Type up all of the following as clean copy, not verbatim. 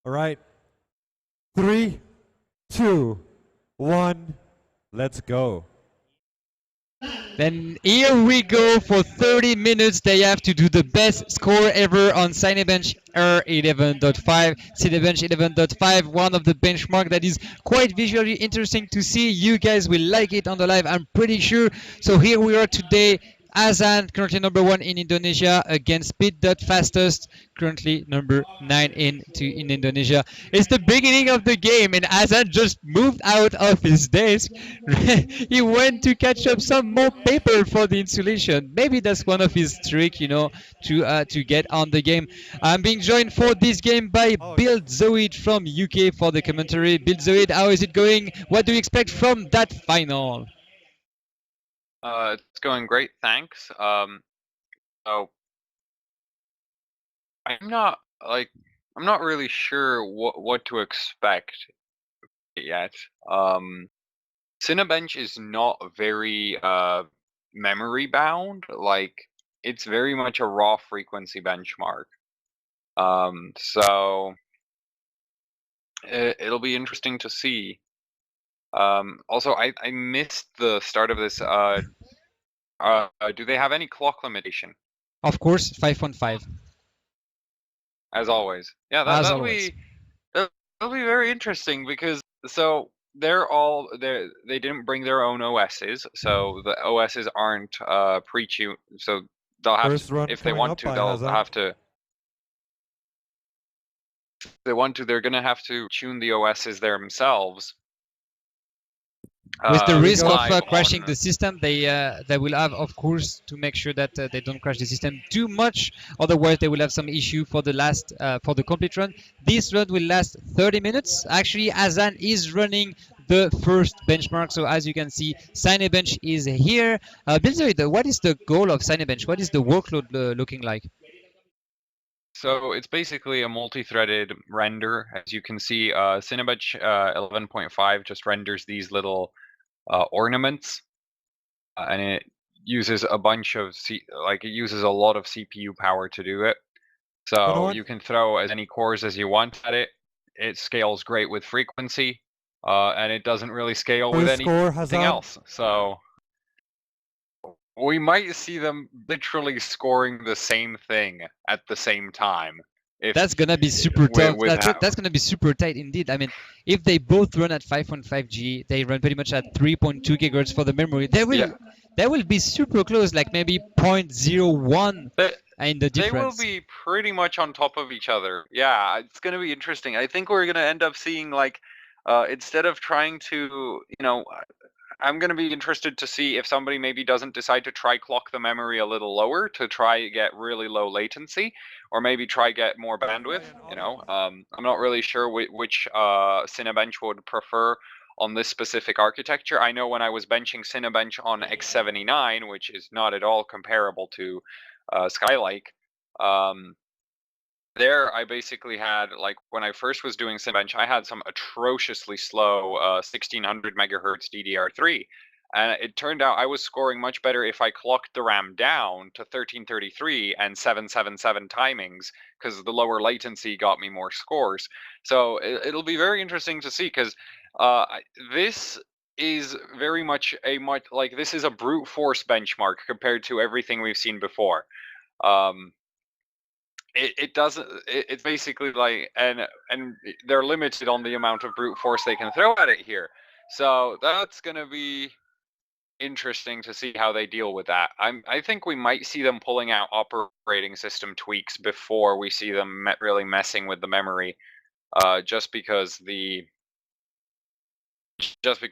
All right. 3, 2, 1. Let's go. Then here we go for 30 minutes. They have to do the best score ever on Cinebench R11.5. Cinebench 11.5, one of the benchmark that is quite visually interesting to see. You guys will like it on the live, I'm pretty sure. So here we are today. Hazzan, currently number 1 in Indonesia, against Speed.fastest, currently number 9 in Indonesia. It's the beginning of the game, and Hazzan just moved out of his desk. He went to catch up some more paper for the insulation. Maybe that's one of his trick, you know, to get on the game. I'm being joined for this game by Build Zoid from UK for the commentary. Build Zoid, how is it going? What do you expect from that final? It's going great, thanks. So I'm not really sure what to expect yet. Cinebench is not very memory bound. Like, it's very much a raw frequency benchmark. So it'll be interesting to see. Also, I missed the start of this. Do they have any clock limitation? Of course, 5.5. As always. Yeah, that'll be very interesting, because so they didn't bring their own OSs, so the OSs aren't pre-tuned, so they'll have to, if they want to, they'll have to. If they want to, they're gonna have to tune the OSs themselves. With the risk of crashing the system, they will have, of course, to make sure that they don't crash the system too much. Otherwise, they will have some issue for the last for the complete run. This run will last 30 minutes. Actually, Hazzan is running the first benchmark. So as you can see, Cinebench is here. Bill, what is the goal of Cinebench? What is the workload looking like? So it's basically a multi-threaded render. As you can see, Cinebench 11.5 just renders these little ornaments, and it uses a bunch of it uses a lot of CPU power to do it. So you can throw as many cores as you want at it. It scales great with frequency, and it doesn't really scale with anything else. So we might see them literally scoring the same thing at the same time. That's gonna be super tough. That's gonna be super tight indeed. I mean, if they both run at 5.5 G, they run pretty much at 3.2 gigahertz for the memory. They will be super close, like maybe 0.01 in the difference. They will be pretty much on top of each other. Yeah, it's gonna be interesting. I think we're gonna end up seeing, like, instead of trying to, you know, I'm going to be interested to see if somebody maybe doesn't decide to try clock the memory a little lower to try get really low latency, or maybe try get more bandwidth. You know, I'm not really sure which Cinebench would prefer on this specific architecture. I know when I was benching Cinebench on X79, which is not at all comparable to Skylake, there I basically had, like, when I first was doing Cinebench, I had some atrociously slow 1600 megahertz DDR3, and it turned out I was scoring much better if I clocked the RAM down to 1333 and 777 timings, because the lower latency got me more scores. So it'll be very interesting to see, because this is very much this is a brute force benchmark compared to everything we've seen before. It's basically like, and they're limited on the amount of brute force they can throw at it here. So that's going to be interesting to see how they deal with that. I think we might see them pulling out operating system tweaks before we see them really messing with the memory, just because,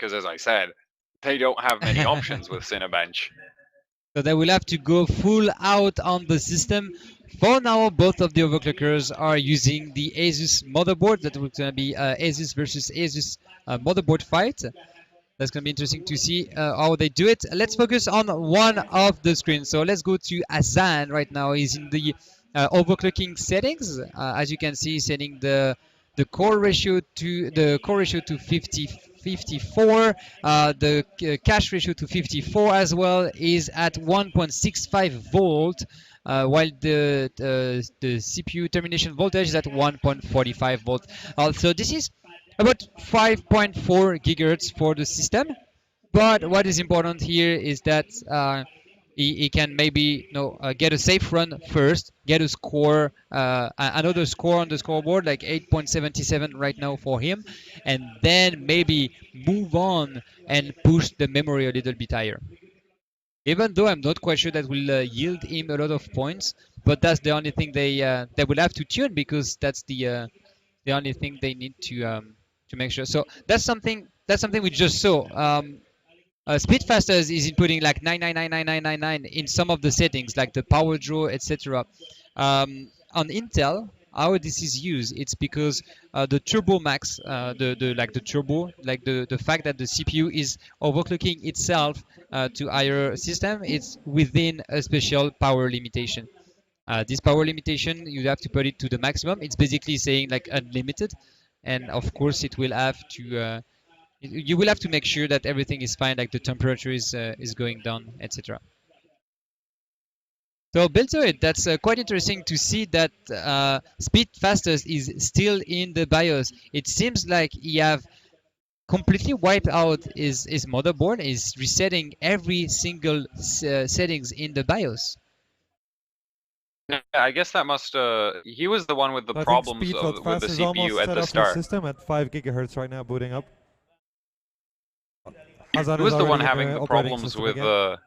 as I said, they don't have many options with Cinebench. So they will have to go full out on the system. For now, both of the overclockers are using the Asus motherboard. That will going to be Asus versus Asus motherboard fight. That's going to be interesting to see how they do it. Let's focus on one of the screens. So let's go to Hazzan right now. He's in the overclocking settings. As you can see, setting the core ratio to 54. The cache ratio to 54 as well is at 1.65 volt. while the CPU termination voltage is at 1.45 volts. Also, this is about 5.4 gigahertz for the system. But what is important here is that he can maybe get a safe run first, get a score, another score on the scoreboard like 8.77 right now for him, and then maybe move on and push the memory a little bit higher. Even though I'm not quite sure that will yield him a lot of points, but that's the only thing they will have to tune, because that's the only thing they need to make sure. So that's something we just saw. Speed.fastest is inputting like 9999999 in some of the settings, like the power draw, etc. On Intel, how this is used, it's because the turbo max, the fact that the CPU is overclocking itself to higher system, it's within a special power limitation. This power limitation, you have to put it to the maximum. It's basically saying like unlimited, and of course it will have to. You will have to make sure that everything is fine, like the temperature is going down, etc. So built to it, that's quite interesting to see that Speed.fastest is still in the BIOS. It seems like he have completely wiped out his motherboard, is resetting every single settings in the BIOS. Yeah, I guess that must. He was the one with the I think problems Speed.fastest with the is almost CPU at set the up his start. system at 5 gigahertz right now, booting up. Hazzan He was is the one already in having the the operating problems system with again.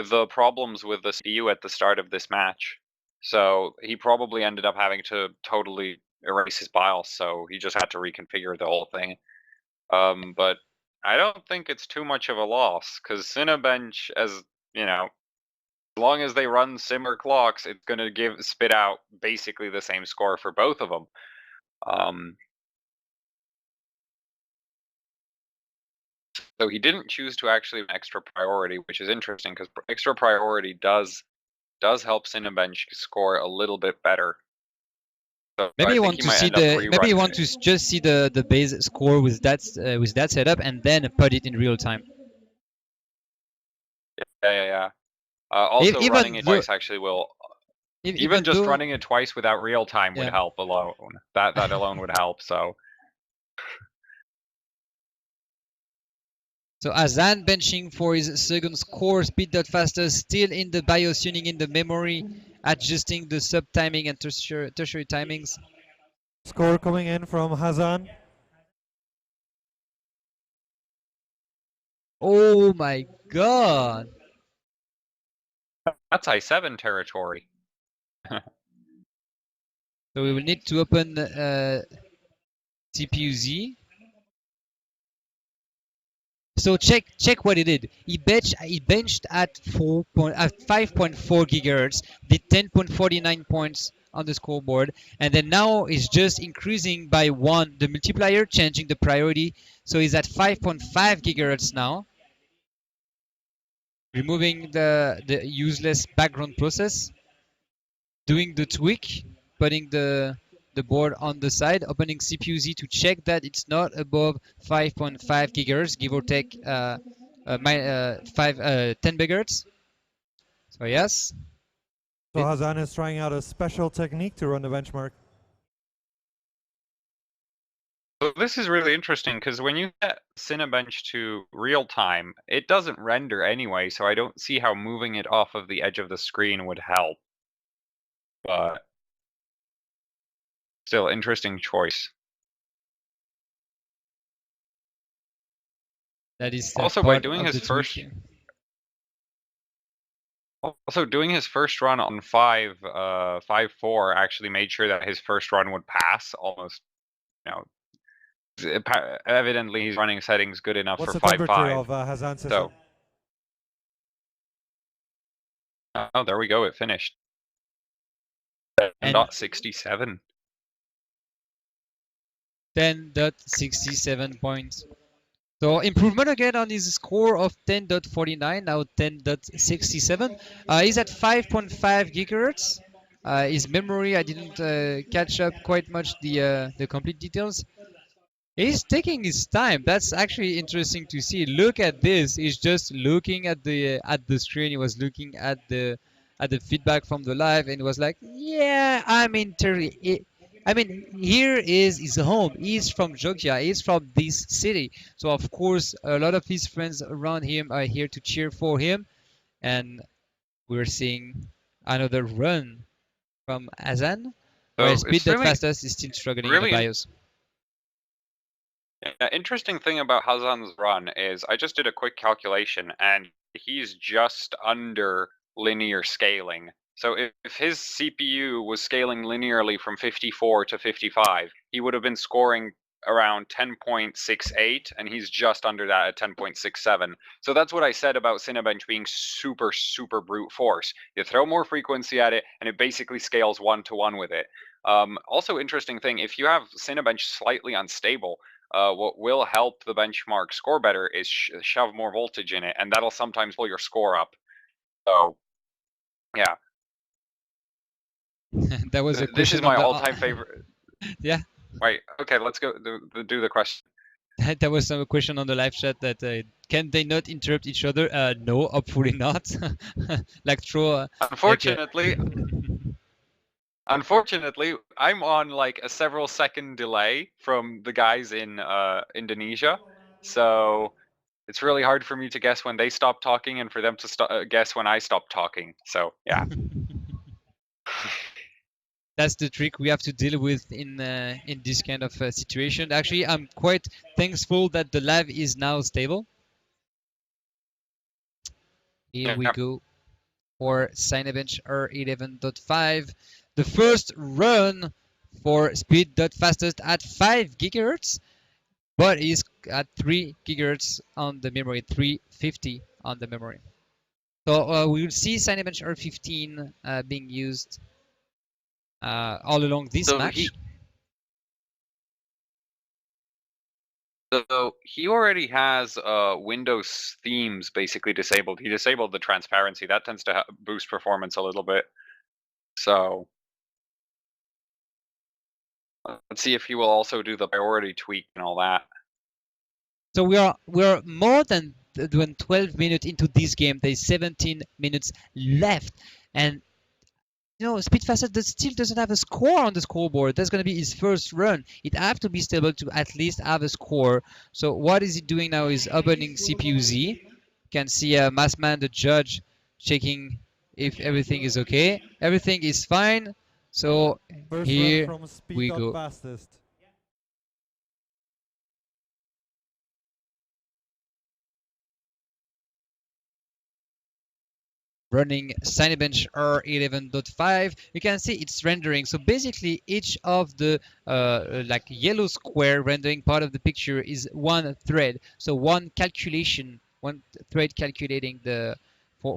the problems with the CPU at the start of this match. So he probably ended up having to totally erase his BIOS. So he just had to reconfigure the whole thing. But I don't think it's too much of a loss, because Cinebench, as you know, as long as they run similar clocks, it's going to spit out basically the same score for both of them. So he didn't choose to actually have extra priority, which is interesting, because extra priority does help Cinebench score a little bit better. So Maybe I you think want he to might see end up maybe you rerunning want it. to just see the base score with that setup, and then put it in real time. Yeah. Also, Even running it though, twice actually will. Even even just though, running it twice without real time would yeah. help alone. That alone would help. So So Hazzan benching for his second score, Speed.fastest still in the BIOS, tuning in the memory, adjusting the sub timing and tertiary timings. Score coming in from Hazzan. Oh my god! that's i7 territory. So we will need to open CPU-Z. So check what he did. He benched at 5.4 gigahertz, did 10.49 points on the scoreboard, and then now is just increasing by 1 the multiplier, changing the priority. So he's at 5.5 gigahertz now, removing the useless background process, doing the tweak, putting the board on the side, opening CPU-Z to check that it's not above 5.5 gigahertz, give or take 10 megahertz. So yes. So Hazzan is trying out a special technique to run the benchmark. So this is really interesting, because when you set Cinebench to real time, it doesn't render anyway, so I don't see how moving it off of the edge of the screen would help. But still, interesting choice. That is Also, by doing his first, doing his first run on 5.4 actually made sure that his first run would pass almost. Evidently he's running settings good enough What's for the temperature 5.5. of Hazzan's system? So, oh, there we go. It finished. 10.67. 10.67 points. So improvement again on his score of 10.49, now 10.67. He's at 5.5 gigahertz. His memory, I didn't catch up quite much the complete details. He's taking his time. That's actually interesting to see. Look at this. He's just looking at the screen. He was looking at the feedback from the live, and he was like, "Yeah, I'm interested." I mean, here is his home. He's from Jogja. He's from this city. So of course, a lot of his friends around him are here to cheer for him, and we're seeing another run from Hazzan, where So it's really, Speed.fastest is still struggling in the really bios. interesting thing about Hazzan's run is I just did a quick calculation and he's just under linear scaling. So if his CPU was scaling linearly from 54 to 55, he would have been scoring around 10.68 and he's just under that at 10.67. So that's what I said about Cinebench being super brute force. You throw more frequency at it and it basically scales 1-to-1 with it. Also interesting thing, if you have Cinebench slightly unstable, what will help the benchmark score better is shove more voltage in it, and that'll sometimes pull your score up. So, yeah. That was a This is question my on the all-time favorite. yeah. Wait, okay, let's go do the question. There was some question on the live chat that can they not interrupt each other? No, hopefully not. Like throw. Unfortunately, unfortunately, I'm on like a several second delay from the guys in Indonesia, so it's really hard for me to guess when they stop talking and for them to guess when I stop talking. So yeah. That's the trick we have to deal with in this kind of situation. Actually, I'm quite thankful that the live is now stable. Here we Yeah. go for Cinebench R11.5. The first run for Speed.fastest at 5 gigahertz, but is at 3 gigahertz on the memory, 350 on the memory. So we will see Cinebench R15 being used all along this So match. So he already has Windows themes basically disabled. He disabled the transparency. That tends to boost performance a little bit. So let's see if he will also do the priority tweak and all that. So we are more than 12 minutes into this game. There's 17 minutes left, and Speedfastest still doesn't have a score on the scoreboard. That's going to be his first run. It have to be stable to at least have a score. So what is he doing now is opening CPU Z. You can see Massman, the judge, checking if everything is okay. Everything is fine. So First here run from we go. Speed.fastest. Running Cinebench R11.5, you can see it's rendering. So basically, each of the like yellow square rendering part of the picture is one thread. So one calculation, one thread calculating the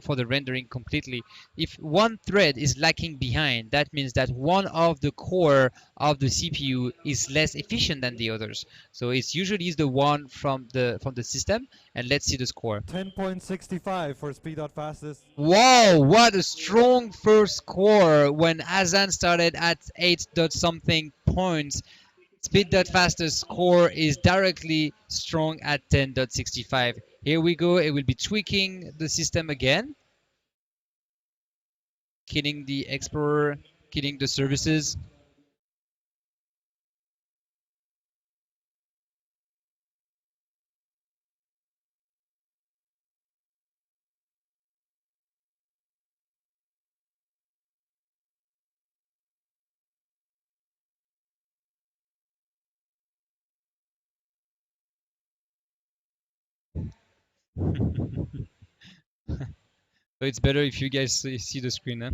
for the rendering completely. If one thread is lacking behind, that means that one of the core of the CPU is less efficient than the others. So it's usually the one from the system. And let's see the score. 10.65 for Speed.fastest. Wow, what a strong first score when Hazzan started at 8 dot something points. Speed.fastest score is directly strong at 10.65. Here we go, it will be tweaking the system again. Killing the Explorer, killing the services. So it's better if you guys see the screen. Huh?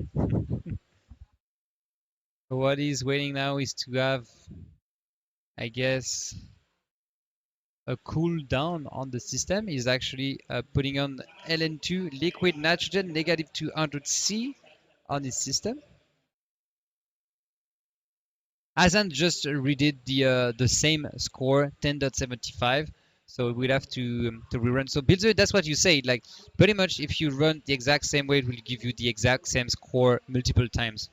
So what is waiting now is to have, I guess, a cool down on the system. Is actually putting on LN2 liquid nitrogen negative 200C on his system. Hazzan just redid the same score, 10.75. So we'll have to rerun. So Builder, that's what you say. Like pretty much, if you run the exact same way, it will give you the exact same score multiple times.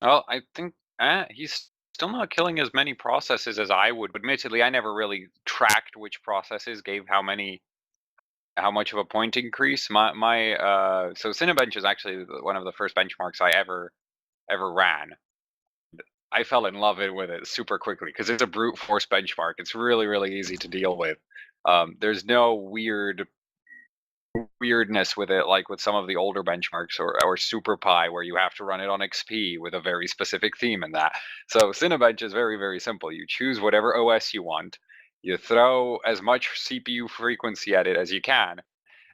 Well, I think he's still not killing as many processes as I would. Admittedly, I never really tracked which processes gave how much of a point increase. So Cinebench is actually one of the first benchmarks I ever ran. I fell in love with it super quickly because it's a brute force benchmark. It's really easy to deal with. There's no weirdness with it like with some of the older benchmarks or Super Pi where you have to run it on XP with a very specific theme and that. So Cinebench is very simple. You choose whatever OS you want, you throw as much CPU frequency at it as you can,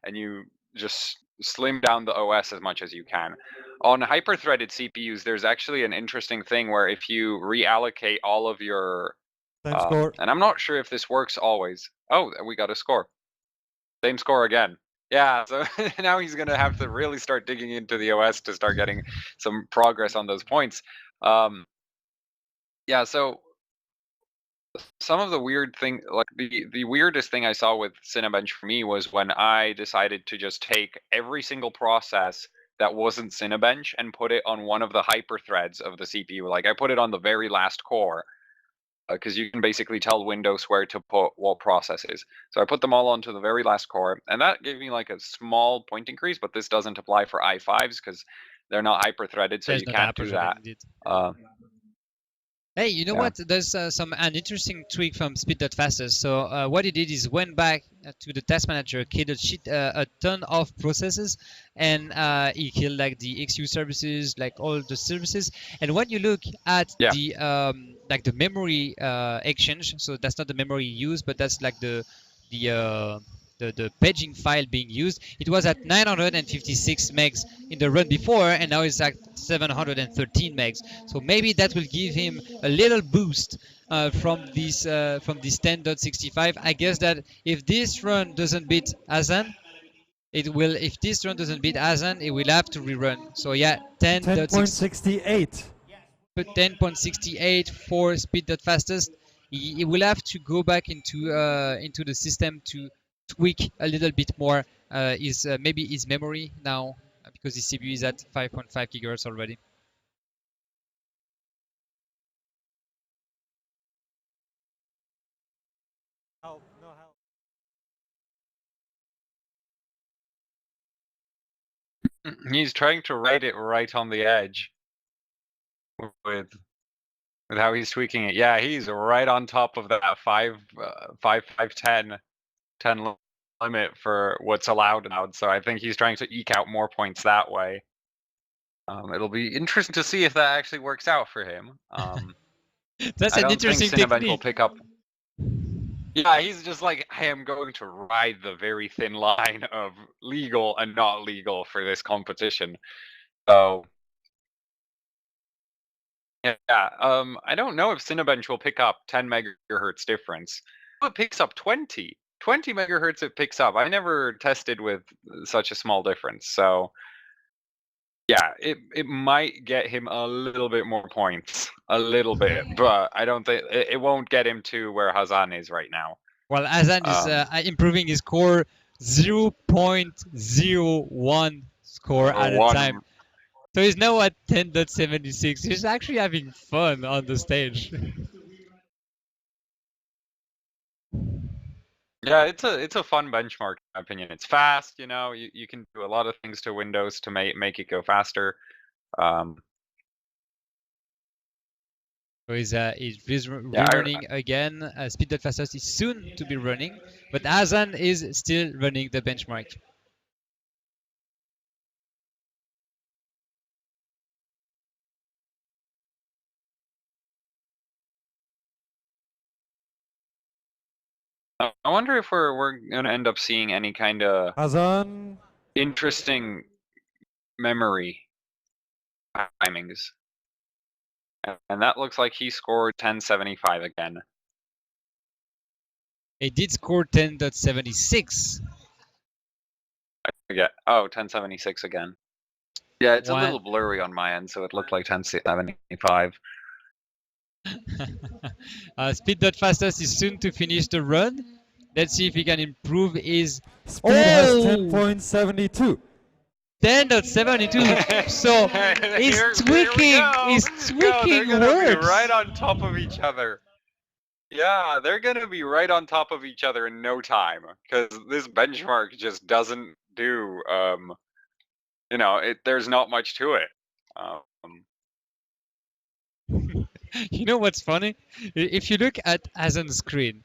and you just slim down the OS as much as you can. On hyper-threaded CPUs, there's actually an interesting thing where if you reallocate all of your Score. and I'm not sure if this works always. Oh, we got a score. Same score again. Yeah, so now he's going to have to really start digging into the OS to start getting some progress on those points. Yeah, so some of the weird thing, like the weirdest thing I saw with Cinebench for me was when I decided to just take every single process that wasn't Cinebench and put it on one of the hyper threads of the CPU. Like I put it on the very last core, because you can basically tell Windows where to put what processes. So I put them all onto the very last core, and that gave me like a small point increase, but this doesn't apply for i5s because they're not hyper-threaded, so you can't do that. Hey, you know what? There's an interesting trick from Speed.fastest. So what he did is went back to the task manager, killed a ton of processes, and he killed like the XU services, like all the services. And when you look at the like the memory exchange, so that's not the memory used, but that's like the paging file being used. It was at 956 megs in the run before, and now it's at 713 megs. So maybe that will give him a little boost from this 10.65. I guess that if this run doesn't beat Hazzan, it will. If this run doesn't beat Hazzan, it will have to rerun. So yeah, 10.68. But 10.68 for Speed.fastest. He will have to go back into the system to tweak a little bit more maybe his memory now because his CPU is at 5.5 gigahertz already. Help, no help. He's trying to write it right on the edge with how he's tweaking it. Yeah, he's right on top of that 10 limit for what's allowed now. So I think he's trying to eke out more points that way. It'll be interesting to see if that actually works out for him. That's an interesting technique. Will pick up. Yeah, he's just like, I am going to ride the very thin line of legal and not legal for this competition. So yeah, I don't know if Cinebench will pick up 10 megahertz difference. It picks up 20 megahertz. It picks up. I never tested with such a small difference. So yeah, it might get him a little bit more points, a little bit, but I don't think it won't get him to where Hazzan is right now. Well, Hazzan is improving his score 0.01 score at a time. So he's now at 10.76. He's actually having fun on the stage. Yeah, it's a fun benchmark in my opinion. It's fast, you know, you can do a lot of things to Windows to make it go faster. So he's rerunning again. Speed.fastest is soon to be running, but Hazzan is still running the benchmark. I wonder if we're gonna end up seeing any kind of Hazzan. Interesting memory timings. And that looks like he scored 1075 again. He did score 10.76. I forget. Oh, 1076 again. Yeah, it's a little blurry on my end, so it looked like 1075. Speed.fastest is soon to finish the run. Let's see if he can improve his... Speed has 10.72. 10.72. So it's tweaking. It's tweaking They're gonna be works. right on top of each other. Yeah, they're gonna be right on top of each other in no time because this benchmark just doesn't do. There's not much to it. You know what's funny? If you look at Hazzan's screen,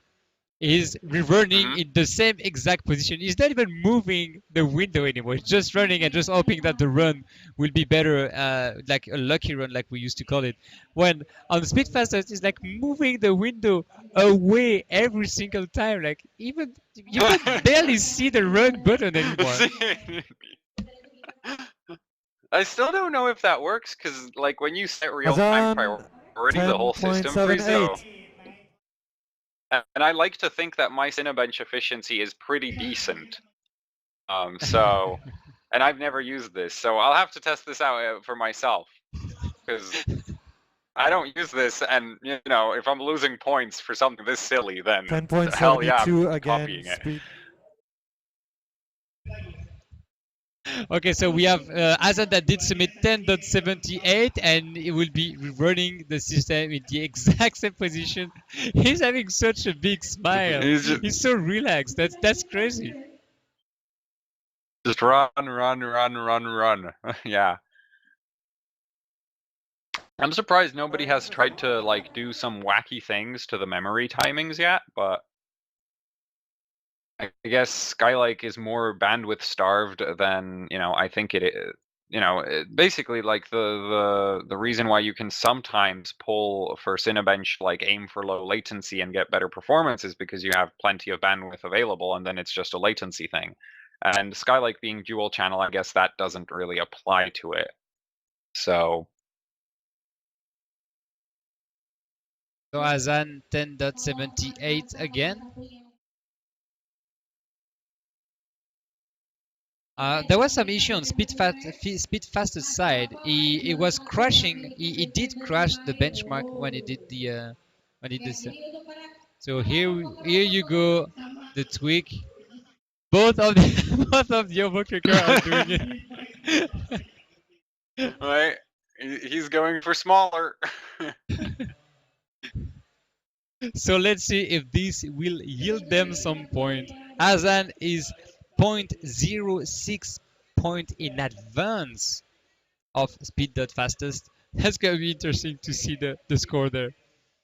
he's rerunning in the same exact position. He's not even moving the window anymore. He's just running and just hoping that the run will be better, like a lucky run, like we used to call it. When on Speed.fastest, he's like moving the window away every single time. Like even you can barely see the run button anymore. I still don't know if that works because, like, when you set real-time Hazzan, priority, the whole system freezes. 10.78. And I like to think that my Cinebench efficiency is pretty decent. So, and I've never used this, so I'll have to test this out for myself because I don't use this, and if I'm losing points for something this silly, then hell yeah, 10.72 I'm again. copying it. Speed. Okay, so we have Hazzan that did submit 10.78, and it will be running the system in the exact same position. He's having such a big smile. He's so relaxed. That's crazy. Just run. Yeah. I'm surprised nobody has tried to like do some wacky things to the memory timings yet, but I guess Skylake is more bandwidth starved than I think it is. Basically, like the reason why you can sometimes pull for Cinebench, like aim for low latency and get better performance, is because you have plenty of bandwidth available, and then it's just a latency thing. And Skylake being dual channel, I guess that doesn't really apply to it. So Hazzan 10.78 again. There was some issue on Speed.fastest side. He was crashing. He did crash the benchmark when he did this. So here you go, the tweak. Both of the both of the overclocker are doing it. right, he's going for smaller. So let's see if this will yield them some point. Hazzan is 0.06 point in advance of Speed.fastest. That's gonna be interesting to see the score there.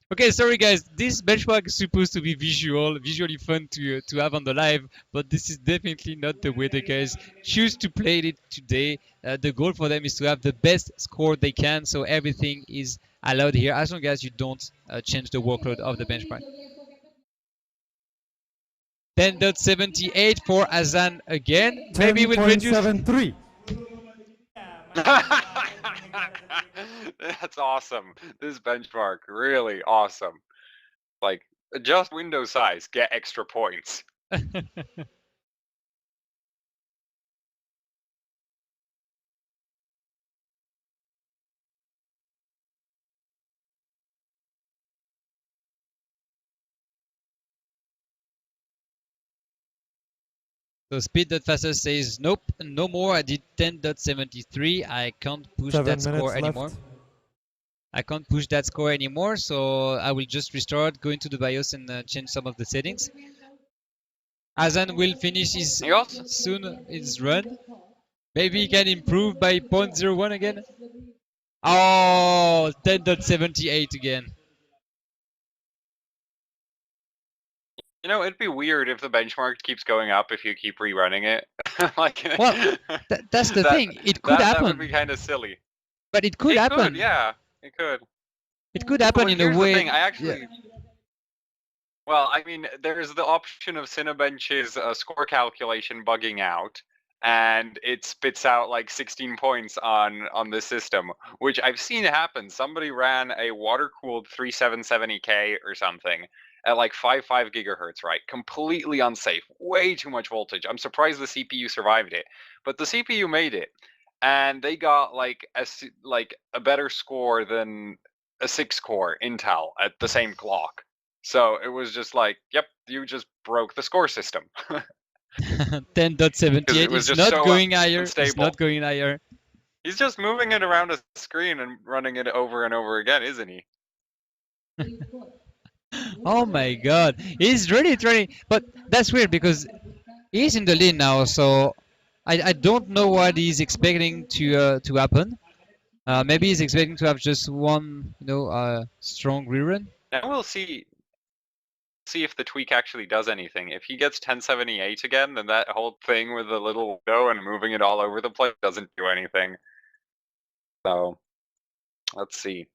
Okay, sorry guys, this benchmark is supposed to be visually fun to have on the live, but this is definitely not the way the guys choose to play it today. The goal for them is to have the best score they can, so everything is allowed here, as long as you don't change the workload of the benchmark. 10.78 for Hazzan again. Maybe we'll reduce. 10.73. That's awesome. This benchmark, really awesome. Like, adjust window size, get extra points. So Speed.fastest says, nope, no more. I did 10.73. I can't push that score anymore. I can't push that score anymore, so I will just restart, go into the BIOS and change some of the settings. Hazzan will finish his run. Maybe he can improve by 0.01 again. Oh, 10.78 again. It'd be weird if the benchmark keeps going up if you keep rerunning it. Well, that's the thing. It could happen. That would be kind of silly. But it could happen. Yeah, it could. It could happen in a way. The thing, I actually. Well, I mean, there's the option of Cinebench's score calculation bugging out, and it spits out like 16 points on this system, which I've seen happen. Somebody ran a water-cooled 3770K or something at like 5.5 gigahertz, right? Completely unsafe, way too much voltage. I'm surprised the CPU survived it, but the CPU made it, and they got like a better score than a 6-core Intel at the same clock. So it was just like, yep, you just broke the score system. 10.78. it was It's just not so going higher. It's unstable. not going higher. He's just moving it around a screen and running it over and over again, isn't he? Oh my god. He's really trying. But that's weird because he's in the lead now. So I don't know what he's expecting to happen. Maybe he's expecting to have just one, strong rerun. Now we'll see if the tweak actually does anything. If he gets 1078 again, then that whole thing with the little window and moving it all over the place doesn't do anything. So let's see.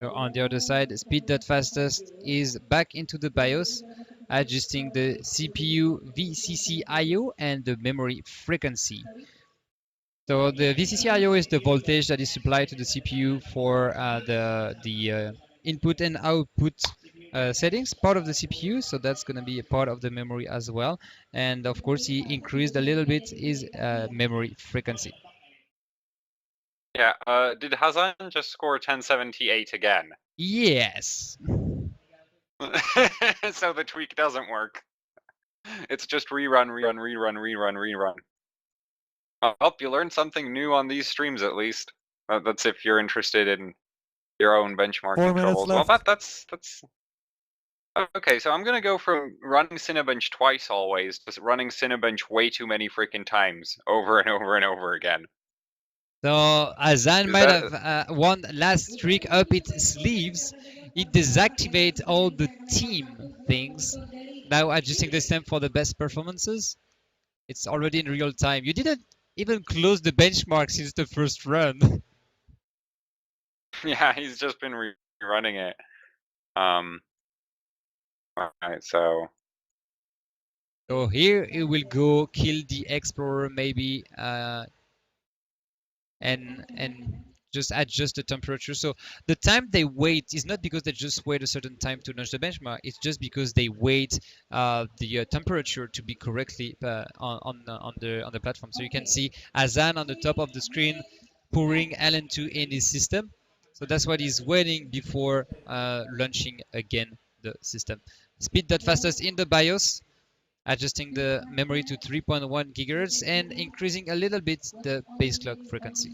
So on the other side, Speed.fastest is back into the BIOS, adjusting the CPU VCC IO and the memory frequency. So the VCC IO is the voltage that is supplied to the CPU for the input and output settings, part of the CPU. So that's going to be a part of the memory as well. And of course, he increased a little bit his memory frequency. Yeah, did Hazzan just score 1078 again? Yes. So the tweak doesn't work. It's just rerun, rerun, rerun, rerun, rerun. I hope you learned something new on these streams at least. That's if you're interested in your own benchmarking 4 minutes troubles. Well, left. that's okay. So I'm gonna go from running Cinebench twice always to running Cinebench way too many freaking times, over and over and over again. So Hazzan Is might that- have one last trick up its sleeves. It deactivates all the team things. Now adjusting the stem for the best performances. It's already in real time. You didn't even close the benchmark since the first run. Yeah, he's just been rerunning it. Alright, so So here it will go kill the Explorer maybe, and just adjust the temperature. So the time they wait is not because they just wait a certain time to launch the benchmark. It's just because they wait the temperature to be correctly on the platform. So you can see Hazzan on the top of the screen pouring LN2 in his system. So that's what he's waiting before launching again the system. Speed.fastest in the BIOS, adjusting the memory to 3.1 gigahertz and increasing a little bit the base clock frequency.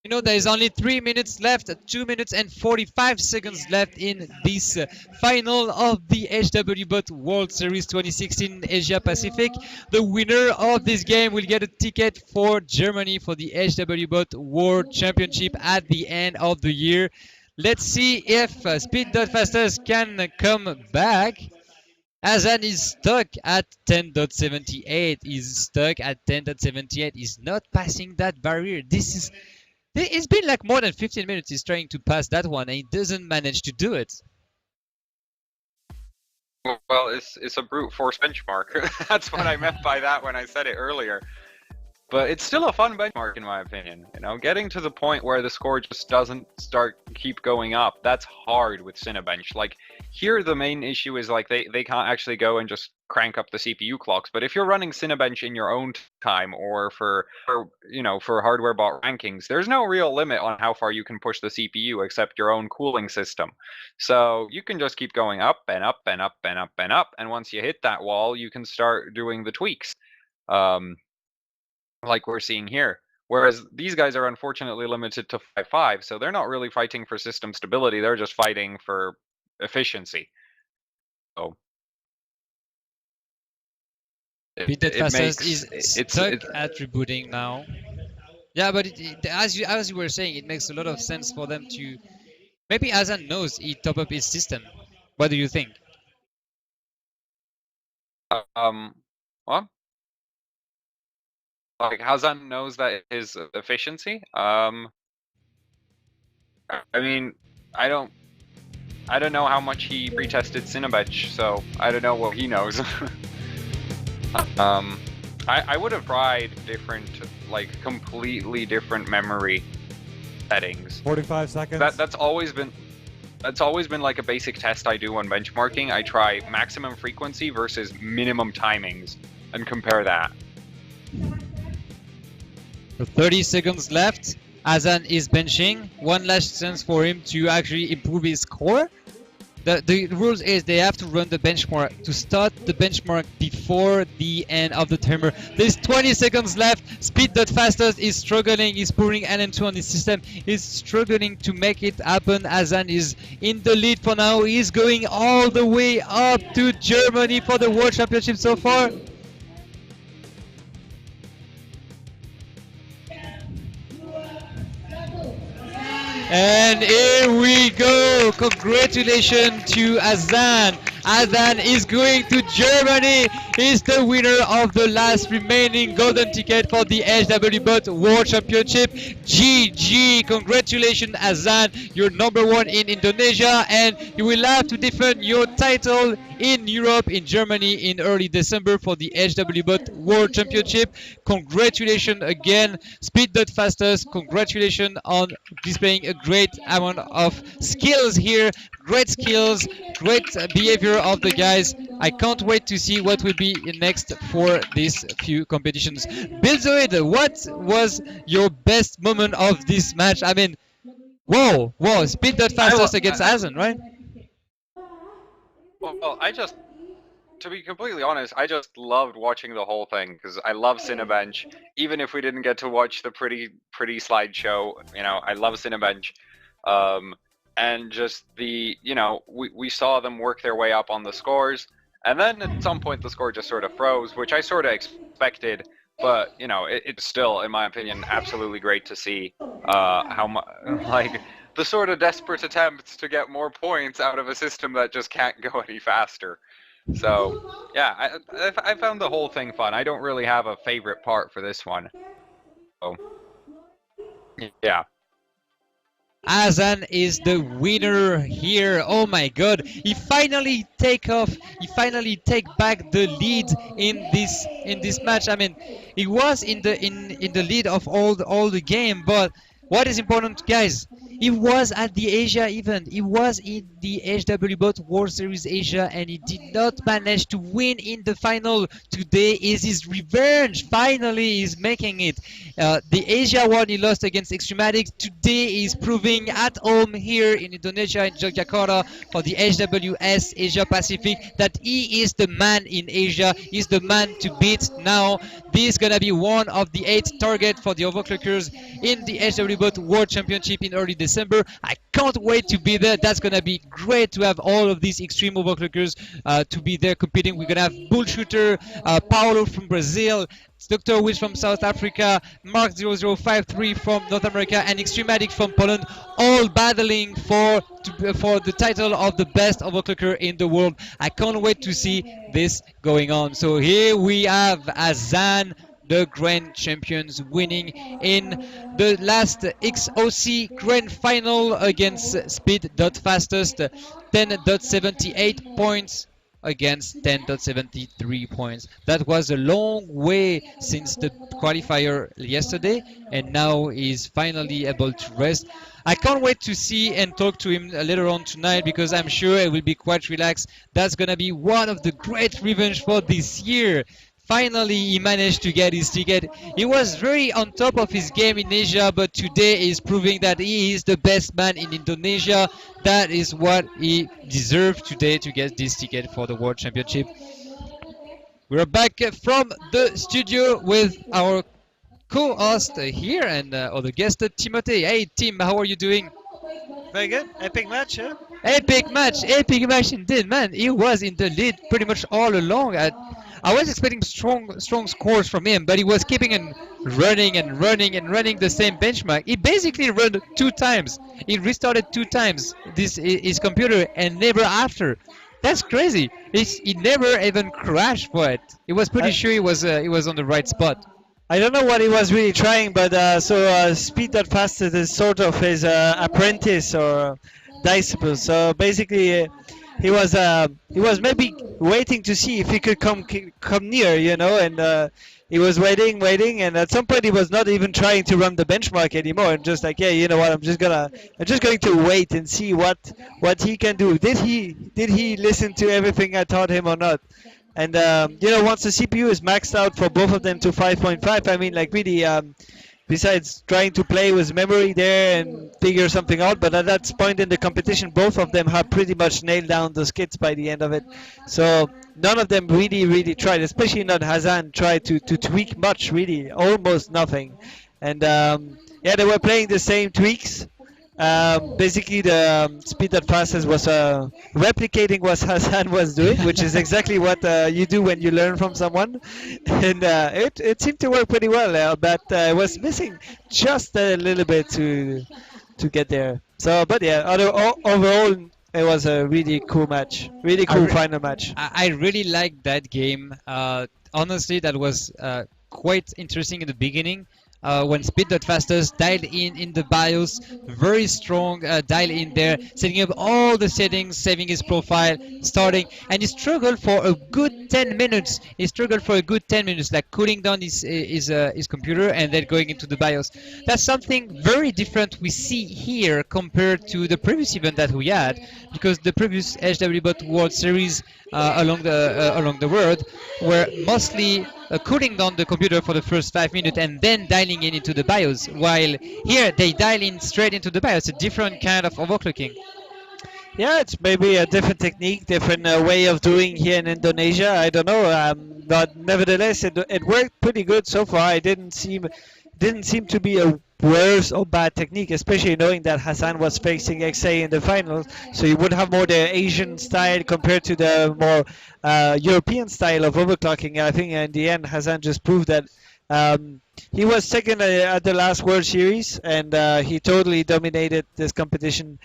You know, there is only 3 minutes left, 2 minutes and 45 seconds left in this final of the HWBot World Series 2016 Asia Pacific. The winner of this game will get a ticket for Germany for the HWBot World Championship at the end of the year. Let's see if Speed.fastest can come back. Hazzan is stuck at 10.78. He's stuck at 10.78. He's not passing that barrier. It's been like more than 15 minutes he's trying to pass that one and he doesn't manage to do it. well, it's a brute force benchmark. That's what I meant by that when I said it earlier. But it's still a fun benchmark in my opinion. You know, getting to the point where the score just doesn't keep going up, that's hard with Cinebench. Like here the main issue is like they can't actually go and just crank up the CPU clocks. But if you're running Cinebench in your own time or for hardware bot rankings, there's no real limit on how far you can push the CPU except your own cooling system. So you can just keep going up and up and up and up and up, and once you hit that wall, you can start doing the tweaks. Like we're seeing here. Whereas these guys are unfortunately limited to 5.5, so they're not really fighting for system stability, they're just fighting for efficiency. So Speed.fastest is stuck at rebooting now. Yeah, but as you were saying, it makes a lot of sense for them to... Maybe Hazzan knows he top up his system. What do you think? What? Like Hazzan knows that his efficiency. I mean, I don't know how much he pre-tested Cinebench, so I don't know what he knows. I would have tried different, like completely different memory settings. 45 seconds. That's always been like a basic test I do on benchmarking. I try maximum frequency versus minimum timings and compare that. 30 seconds left. Hazzan is benching. One last chance for him to actually improve his score. The rules is they have to run the benchmark to start the benchmark before the end of the timer. There's 20 seconds left. Speed.fastest is struggling. He's pouring LN2 on his system. He's struggling to make it happen. Hazzan is in the lead for now. He's going all the way up to Germany for the World Championship so far. And here we go. Congratulations to Hazzan. Hazzan is going to Germany. He's the winner of the last remaining golden ticket for the HWBot World Championship. GG. Congratulations, Hazzan. You're #1 in Indonesia, and you will have to defend your title in Europe, in Germany, in early December for the HWBot World Championship. Congratulations again, Speed.fastest. Congratulations on displaying a great amount of skills here. Great skills, great behavior of the guys. I can't wait to see what will be next for these few competitions. Bilzoid, what was your best moment of this match? I mean, whoa, Speed.fastest against Hazzan, right? Well, to be completely honest, I just loved watching the whole thing because I love Cinebench. Even if we didn't get to watch the pretty slideshow, you know, I love Cinebench. And just we saw them work their way up on the scores, and then at some point the score just sort of froze, which I sort of expected. But you know, it's still, in my opinion, absolutely great to see how much like the sort of desperate attempts to get more points out of a system that just can't go any faster. So yeah, I found the whole thing fun. I don't really have a favorite part for this one. So yeah. Hazzan is the winner here. Oh my god, he finally take off. He finally take back the lead in this match. I mean, he was in the lead of all the game, but what is important, guys, he was at the Asia event. He was in the HWBot World Series Asia, and he did not manage to win in the final. Today is his revenge. Finally, he's making it. The Asia one he lost against Extrematic. Today he's proving at home here in Indonesia, in Jakarta, for the HWS Asia Pacific, that he is the man in Asia. He's the man to beat now. This is gonna be one of the 8 targets for the Overclockers in the HWBot World Championship in early December. I can't wait to be there. That's gonna be great to have all of these extreme Overclockers to be there competing. We're gonna have Bullshooter, Paulo from Brazil, Dr. Wish from South Africa, Mark0053 from North America, and Extrematic from Poland, all battling for the title of the best overclocker in the world. I can't wait to see this going on. So here we have Hazzan, the Grand Champions, winning in the last XOC Grand Final against Speed.fastest, 10.78 points against 10.73 points. That was a long way since the qualifier yesterday, and now he's finally able to rest. I can't wait to see and talk to him later on tonight, because I'm sure it will be quite relaxed. That's gonna be one of the great revenge for this year. Finally, he managed to get his ticket. He was very on top of his game in Asia, but today he's proving that he is the best man in Indonesia. That is what he deserved today, to get this ticket for the World Championship. We're back from the studio with our co-host here and other guest, Timothy. Hey, Tim, how are you doing? Very good. Epic match, yeah? Epic match indeed, man. He was in the lead pretty much all along. I was expecting strong scores from him, but he was keeping on running the same benchmark. He basically ran 2 times. He restarted 2 times his computer, and never after. That's crazy. He never even crashed for it. He was pretty sure he was on the right spot. I don't know what he was really trying, but Speed.fastest is sort of his apprentice or disciple. So basically, he was maybe waiting to see if he could come near, you know, and he was waiting, and at some point he was not even trying to run the benchmark anymore, and just like, yeah, you know what, I'm just going to wait and see what he can do. Did he listen to everything I taught him or not? And you know, once the CPU is maxed out for both of them to 5.5, I mean, like really, besides trying to play with memory there and figure something out. But at that point in the competition, both of them have pretty much nailed down the skits by the end of it. So none of them really tried, especially not Hazzan, tried to tweak much, really, almost nothing. And yeah, they were playing the same tweaks. Basically, the Speed.fastest was replicating what Hazzan was doing, which is exactly what you do when you learn from someone. And it seemed to work pretty well, but was missing just a little bit to get there. So, but yeah, overall, it was a really cool match, really cool final match. I really liked that game. Honestly, that was quite interesting in the beginning. When Speed.fastest dialed in the BIOS, very strong dial in there, setting up all the settings, saving his profile, starting, and he struggled for a good 10 minutes. He struggled for a good 10 minutes, like cooling down his computer and then going into the BIOS. That's something very different we see here compared to the previous event that we had, because the previous HWBot World Series along the world were mostly cooling down the computer for the first 5 minutes and then dialing in into the BIOS, while here they dial in straight into the BIOS, a different kind of overclocking. Yeah, it's maybe a different technique, different way of doing here in Indonesia. I don't know, but nevertheless, it worked pretty good so far. It didn't seem to be a worse or bad technique, especially knowing that Hazzan was facing XA in the finals, so you would have more the Asian style compared to the more European style of overclocking. I think in the end Hazzan just proved that he was second at the last World Series, and he totally dominated this competition.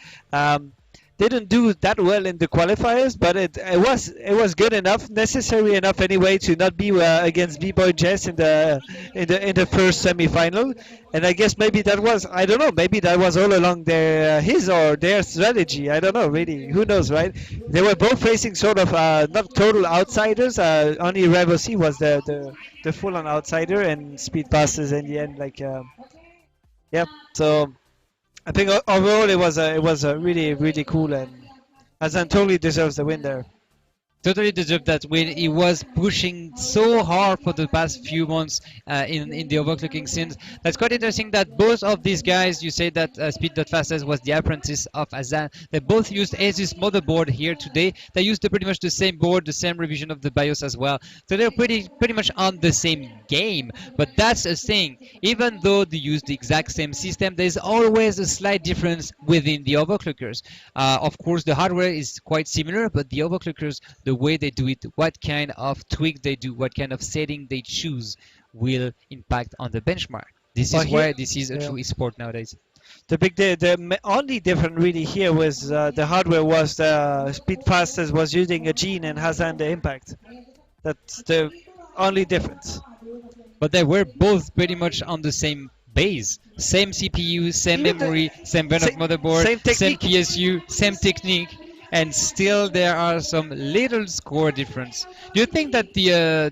Didn't do that well in the qualifiers, but it was good enough, necessary enough anyway, to not be against B-Boy Jess in the first semi-final. And I guess maybe that was, I don't know, maybe that was all along his or their strategy. I don't know, really. Who knows, right? They were both facing sort of not total outsiders. Only Revosi was the full-on outsider, and Speed.fastest in the end, like yeah. So I think overall it was a really cool, and Hazzan totally deserves the win there. Totally deserved that win. He was pushing so hard for the past few months in the overclocking scenes. That's quite interesting that both of these guys, you say that Speed.fastest was the apprentice of Hazzan. They both used Asus motherboard here today. They used pretty much the same board, the same revision of the BIOS as well. So they're pretty much on the same game. But that's a thing. Even though they use the exact same system, there's always a slight difference within the overclockers. Of course, the hardware is quite similar, but the overclockers, the way they do it, what kind of tweak they do, what kind of setting they choose will impact on the benchmark. This is why this is a true esport nowadays. The only difference really here was the hardware was Speed.fastest was using a Gene and Hazzan the Impact. That's the only difference. But they were both pretty much on the same base. Same CPU, same memory, same brand of motherboard, same PSU, same technique. And still there are some little score difference. Do you think that the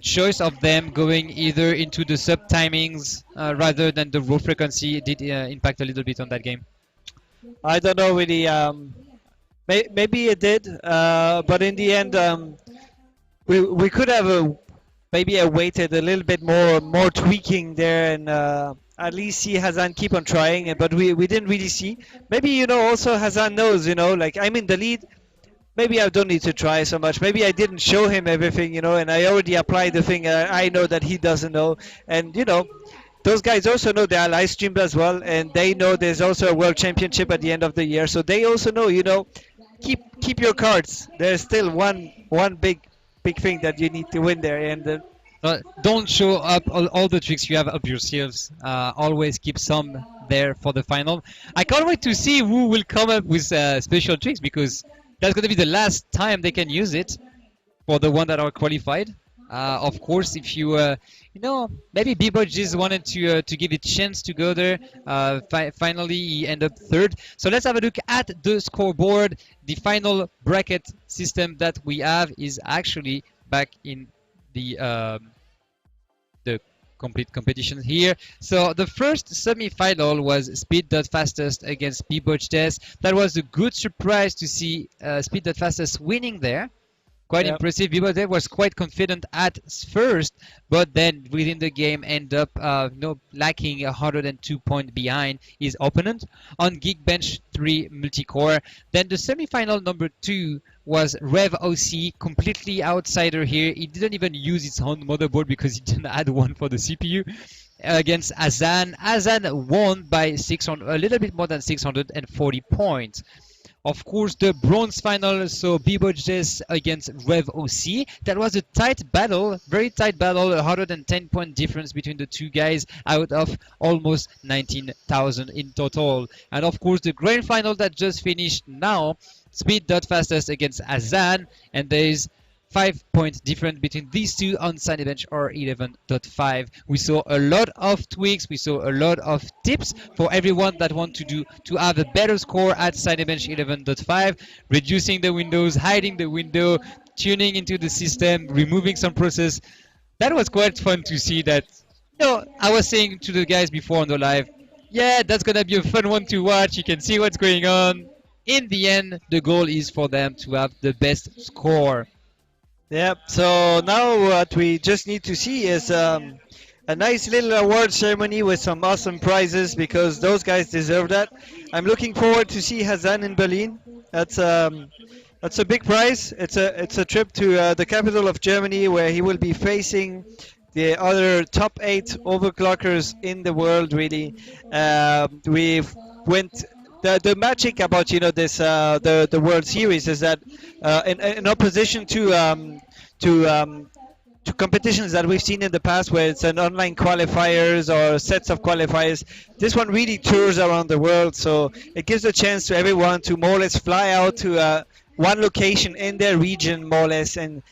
choice of them going either into the sub timings rather than the raw frequency did impact a little bit on that game? I don't know really. Maybe it did, but in the end, we could have maybe waited a little bit more tweaking there, and at least see Hazzan keep on trying, but we didn't really see. Maybe, also Hazzan knows, like I'm in the lead, maybe I don't need to try so much. Maybe I didn't show him everything, and I already applied the thing I know that he doesn't know. And, those guys also know they are live streamed as well, and they know there's also a world championship at the end of the year. So they also know, keep your cards. There's still one big thing that you need to win there. And don't show up all the tricks you have up your sleeves. Always keep some there for the final. I can't wait to see who will come up with special tricks, because that's going to be the last time they can use it for the one that are qualified. Of course, if you, maybe B-Boy just wanted to give it a chance to go there. Finally, he ended up third. So let's have a look at the scoreboard. The final bracket system that we have is actually back in the complete competition here. So the first semi-final was Speed.fastest against B-Boy Test. That was a good surprise to see Speed.fastest winning there. Quite Yep. impressive. Bibodet was quite confident at first, but then within the game end up lacking 102 point behind his opponent on Geekbench 3 multicore. Then the semi-final number 2 was Rev OC, completely outsider here. He didn't even use his own motherboard because he didn't add one for the CPU. Against Hazzan. Hazzan won by 600, a little bit more than 640 points. Of course, the bronze final, so Bibojet against Rev OC. That was a tight battle, very tight battle, 110 point difference between the two guys out of almost 19,000 in total. And of course, the grand final that just finished now, Speed.fastest against Hazzan, and there is 5-point difference between these two on Cinebench or 11.5. We saw a lot of tweaks, we saw a lot of tips for everyone that want to have a better score at Cinebench 11.5, reducing the windows, hiding the window, tuning into the system, removing some process. That was quite fun to see that. I was saying to the guys before on the live, yeah, that's gonna be a fun one to watch. You can see what's going on. In the end, the goal is for them to have the best score. Yep. So now what we just need to see is a nice little award ceremony with some awesome prizes because those guys deserve that. I'm looking forward to see Hazzan in Berlin. That's a big prize. It's a trip to the capital of Germany where he will be facing the other top 8 overclockers in the world. Really, we've went. The magic about this the World Series is that in opposition to competitions that we've seen in the past where it's an online qualifiers or sets of qualifiers, this one really tours around the world, so it gives a chance to everyone to more or less fly out to one location in their region more or less and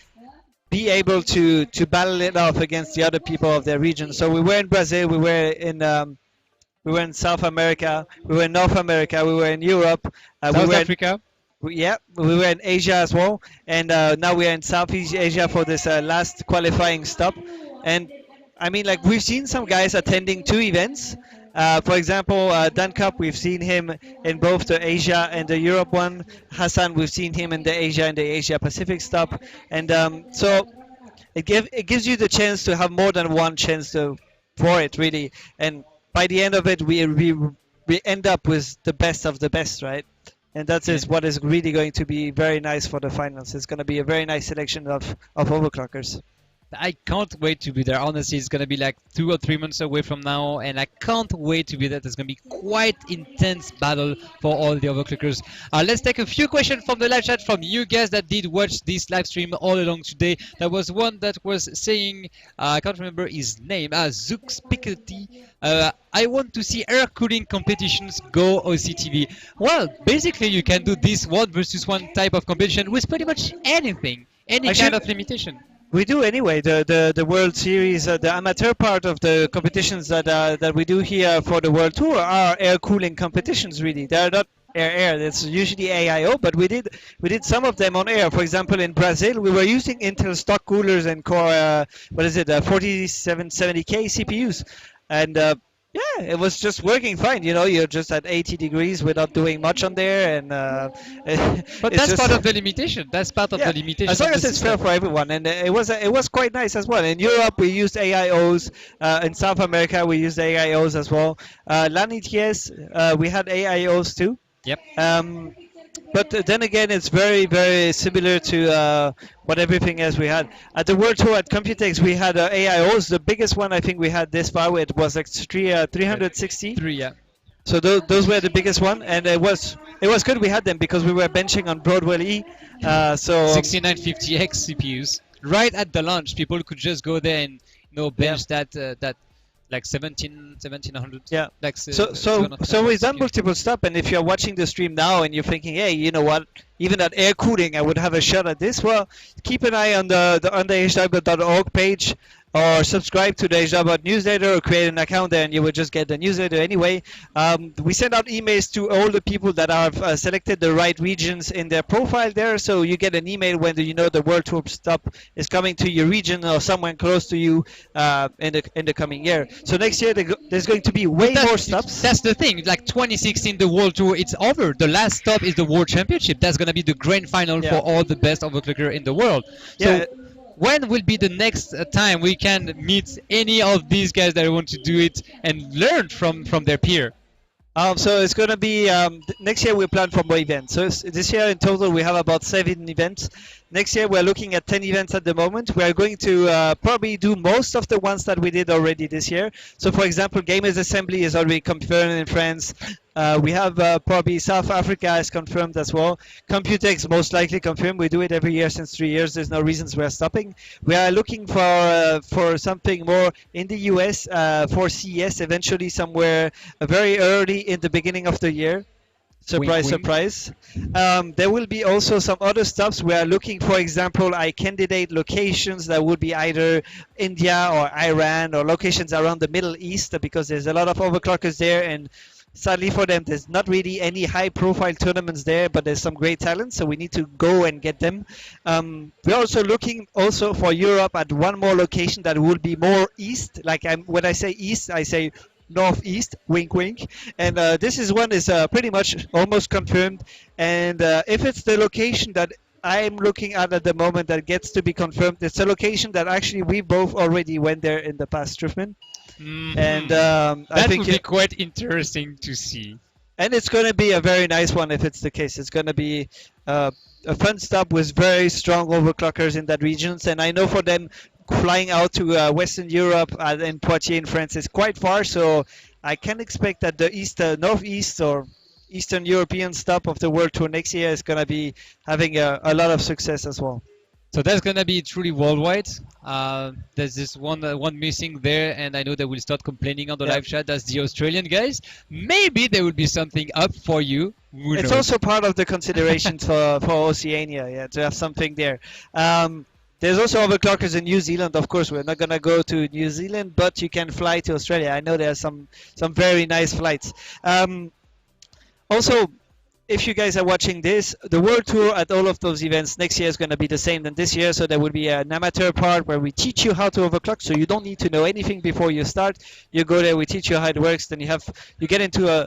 be able to battle it off against the other people of their region. So we were in Brazil, we were in South America, we were in North America, we were in Europe, South Africa. we were in Asia as well, and now we are in Southeast Asia for this last qualifying stop. And I mean, like, we've seen some guys attending 2 events. For example, Dan Cup, we've seen him in both the Asia and the Europe one. Hazzan, we've seen him in the Asia and the Asia Pacific stop. And so it gives you the chance to have more than one chance for it, really. And by the end of it, we end up with the best of the best, right? And that is what is really going to be very nice for the finals. It's going to be a very nice selection of overclockers. I can't wait to be there. Honestly, it's going to be like 2 or 3 months away from now, and I can't wait to be there. There's going to be quite intense battle for all the overclockers. Let's take a few questions from the live chat from you guys that did watch this live stream all along today. There was one that was saying, I can't remember his name, Zooks Piketty. I want to see air cooling competitions go OCTV. Well, basically you can do this 1 versus 1 type of competition with pretty much anything, any kind of limitation. We do anyway. The World Series, the amateur part of the competitions that we do here for the World Tour are air cooling competitions. Really, they are not air. It's usually AIO, but we did some of them on air. For example, in Brazil, we were using Intel stock coolers and Core 4770K CPUs, and yeah, it was just working fine. You're just at 80 degrees without doing much on there, and but that's part of the limitation. That's part of the limitation. As long as it's fair for everyone, and it was quite nice as well. In Europe, we used AIOs. In South America, we used AIOs as well. Lanities, we had AIOs too. Yep. But then again, it's very, very similar to what everything else we had. At the World Tour at Computex, we had AIOs. The biggest one I think we had this far, it was like 360. 3, yeah. So those were the biggest one, and it was good we had them because we were benching on Broadwell E. So 6950X CPUs. Right at the launch, people could just go there and bench that like 1700. Yeah. Like, so we've done multiple stuff, and if you're watching the stream now and you're thinking, hey, you know what? Even at air cooling, I would have a shot at this. Well, keep an eye on the HW.org page. or subscribe to the AsiaBot newsletter or create an account there and you will just get the newsletter anyway. We send out emails to all the people that have selected the right regions in their profile there, so you get an email when you know the World Tour stop is coming to your region or someone close to you in the coming year. So next year there's going to be way more stops. That's the thing. Like 2016, the World Tour, it's over. The last stop is the World Championship. That's gonna be the grand final for all the best overclocker in the world. So when will be the next time we can meet any of these guys that want to do it and learn from their peer? So it's going to be next year we plan for more events. So this year in total we have about 7 events. Next year we're looking at 10 events at the moment. We are going to probably do most of the ones that we did already this year. So for example, Gamers Assembly is already confirmed in France. We have probably South Africa is confirmed as well. Computex most likely confirmed. We do it every year since 3 years. There's no reasons we're stopping. We are looking for something more in the US for CES eventually somewhere very early in the beginning of the year. Surprise, wink, surprise. There will be also some other stops. We are looking, for example, candidate locations that would be either India or Iran or locations around the Middle East because there's a lot of overclockers there and sadly for them, there's not really any high-profile tournaments there, but there's some great talent, so we need to go and get them. We're also looking also for Europe at one more location that will be more east. Like when I say east, I say northeast, wink wink, and this one is pretty much almost confirmed, and if it's the location that I'm looking at the moment that gets to be confirmed, it's a location that actually we both already went there in the past, Striffman. And I think would be quite interesting to see. And it's going to be a very nice one if it's the case. It's going to be a fun stop with very strong overclockers in that region, and I know for them flying out to Western Europe and Poitiers in France is quite far, so I can expect that the northeast or Eastern European stop of the World Tour next year is going to be having a lot of success as well. So that's going to be truly worldwide. There's this one missing there, and I know they will start complaining on the live chat. That's the Australian guys. Maybe there will be something up for you. Who it's knows? also part of the consideration for Oceania, to have something there. There's also overclockers in New Zealand. Of course, we're not going to go to New Zealand, but you can fly to Australia. I know there are some very nice flights. Also, if you guys are watching this, the World Tour at all of those events next year is going to be the same than this year. So there will be an amateur part where we teach you how to overclock. So you don't need to know anything before you start. You go there, we teach you how it works. Then you get into a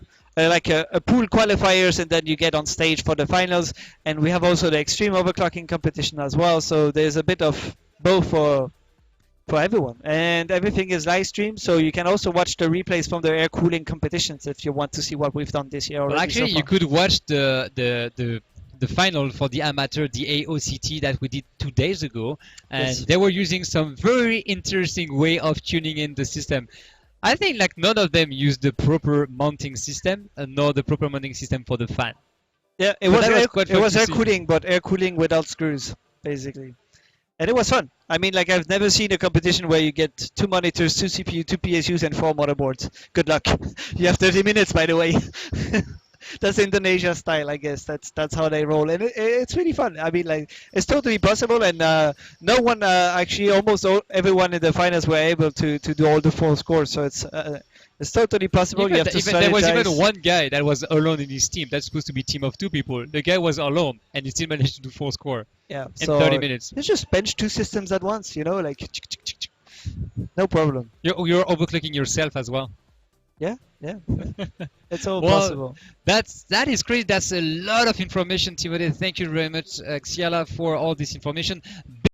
pool qualifiers, and then you get on stage for the finals. And we have also the extreme overclocking competition as well. So there's a bit of both for everyone, and everything is live streamed, so you can also watch the replays from the air cooling competitions if you want to see what we've done this year already. Well, actually, you could watch the final for the amateur, the AOCT that we did 2 days ago, and they were using some very interesting way of tuning in the system. I think like none of them used the proper mounting system, nor the proper mounting system for the fan. Yeah, it was air cooling, but air cooling without screws, basically. And it was fun. I mean, like, I've never seen a competition where you get 2 monitors, 2 CPU, 2 PSUs, and 4 motherboards. Good luck. You have 30 minutes, by the way. That's Indonesia style, I guess. That's how they roll, and it's really fun. I mean, like, it's totally possible, and no one, actually, almost everyone in the finals were able to do all the 4 scores. So it's totally possible. You have to there was even one guy that was alone in his team. That's supposed to be a team of 2 people. The guy was alone, and he still managed to do 4 score. Yeah, in 30 minutes. You just bench 2 systems at once, like no problem. You're overclocking yourself as well. Yeah. It's all possible. That is great. That's a lot of information, Timothy. Thank you very much, Xiala, for all this information.